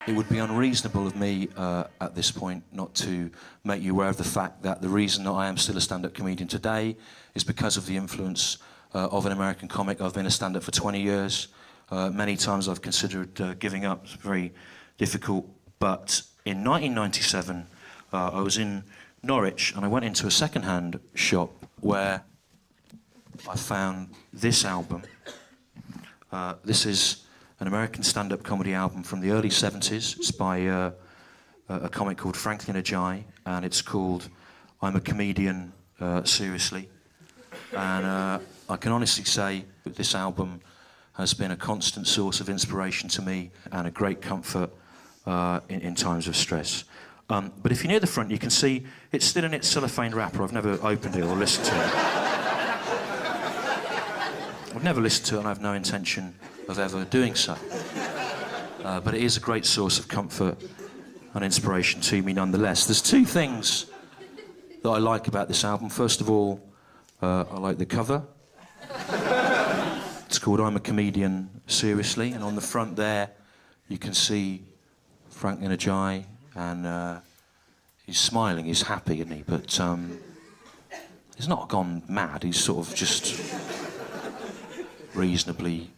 It would be unreasonable of me at this point not to make you aware of the fact that the reason that I am still a stand-up comedian today is because of the influence of an American comic. I've been a stand-up for 20 years. Many times I've considered giving up. It's very difficult. But in 1997, I was in Norwich and I went into a second-hand shop where I found this album. This is an American stand-up comedy album from the early 70s. It's by a comic called Franklin Ajayi, and it's called I'm a Comedian, Seriously. And I can honestly say that this album has been a constant source of inspiration to me and a great comfort in times of stress. But if you're near the front, you can see it's still in its cellophane wrapper. I've never opened it or listened to it. I've never listened to it and I have no intention of ever doing so. But it is a great source of comfort and inspiration to me nonetheless. There's two things that I like about this album. First of all, I like the cover. It's called I'm a Comedian, Seriously, and on the front there you can see Franklin Ajayi, and he's smiling, he's happy, isn't he? But he's not gone mad, he's sort of just reasonably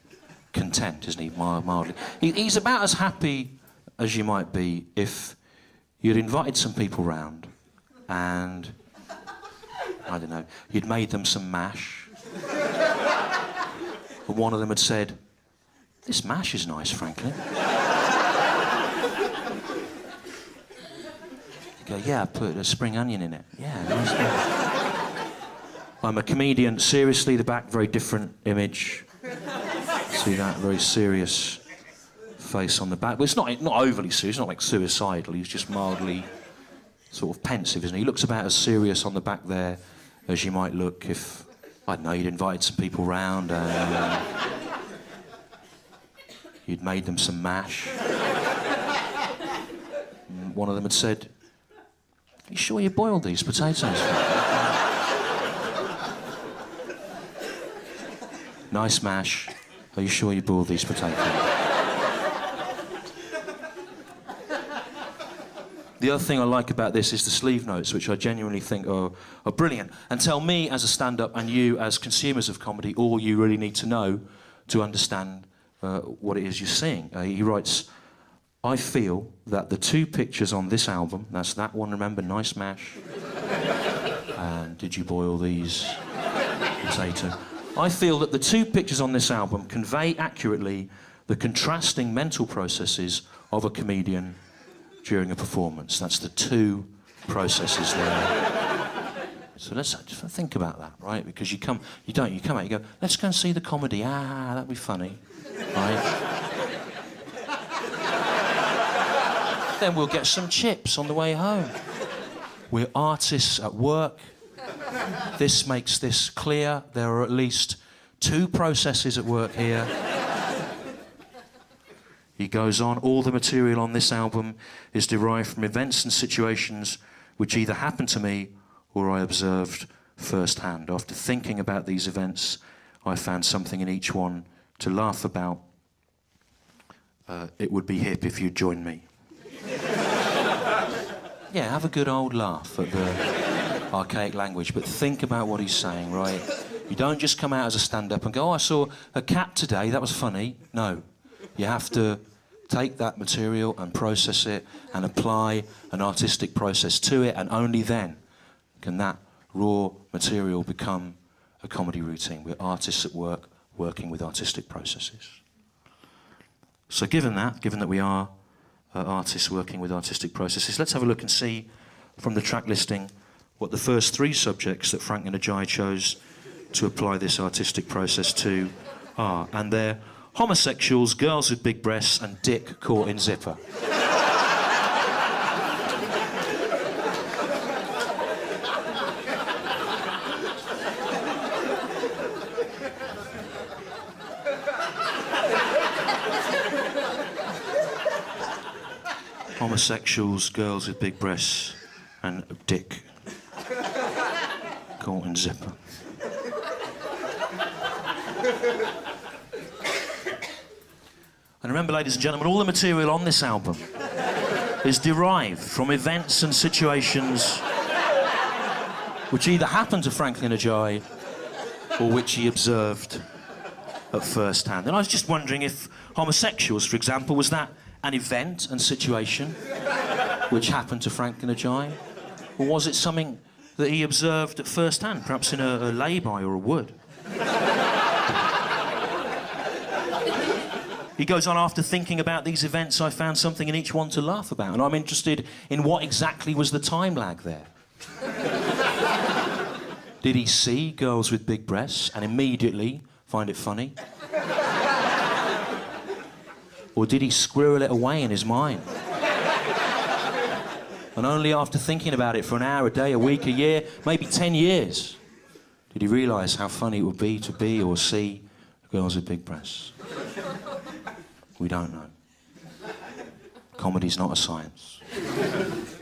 content, isn't he, mildly? He's about as happy as you might be if you'd invited some people round and, I don't know, you'd made them some mash, and one of them had said, "This mash is nice, Franklin." You go, "Yeah, I put a spring onion in it." "Yeah, nice." I'm a Comedian, Seriously, the back, very different image. See that very serious face on the back. But it's not overly serious, not like suicidal. He's just mildly sort of pensive, isn't he? He looks about as serious on the back there as you might look if, I don't know, you'd invited some people round and you'd made them some mash. And one of them had said, "Are you sure you boiled these potatoes?" "Nice mash. Are you sure you boiled these potatoes?" The other thing I like about this is the sleeve notes, which I genuinely think are brilliant, and tell me as a stand-up and you as consumers of comedy all you really need to know to understand what it is you're seeing. He writes, "I feel that the two pictures on this album," that's that one, remember, nice mash, and did you boil these potatoes? "I feel that the two pictures on this album convey accurately the contrasting mental processes of a comedian during a performance." That's the two processes there. So let's just think about that, right? Because you come out, you go, "Let's go and see the comedy. Ah, that'd be funny," right? Then we'll get some chips on the way home. We're artists at work. This makes this clear. There are at least two processes at work here. He goes on, "All the material on this album is derived from events and situations which either happened to me or I observed firsthand. After thinking about these events, I found something in each one to laugh about. It would be hip if you'd join me." Yeah, have a good old laugh at the archaic language, but think about what he's saying, right? You don't just come out as a stand-up and go, "Oh, I saw a cat today, that was funny." No. You have to take that material and process it and apply an artistic process to it, and only then can that raw material become a comedy routine. We're artists at work, working with artistic processes. So given that we are artists working with artistic processes, let's have a look and see from the track listing what the first three subjects that Franklin Ajayi chose to apply this artistic process to are. And they're homosexuals, girls with big breasts, and dick caught in zipper. Homosexuals, girls with big breasts, and dick caught in zipper. And remember, ladies and gentlemen, all the material on this album is derived from events and situations which either happened to Franklin Ajayi or which he observed at first hand. And I was just wondering if homosexuals, for example, was that an event and situation which happened to Franklin Ajayi? Or was it something that he observed at first hand, perhaps in a lay-by or a wood? He goes on, after thinking about these events, I found something in each one to laugh about. And I'm interested in what exactly was the time lag there. Did he see girls with big breasts and immediately find it funny? Or did he squirrel it away in his mind? And only after thinking about it for an hour, a day, a week, a year, maybe 10 years, did he realise how funny it would be to be or see girls with big breasts? We don't know. Comedy's not a science.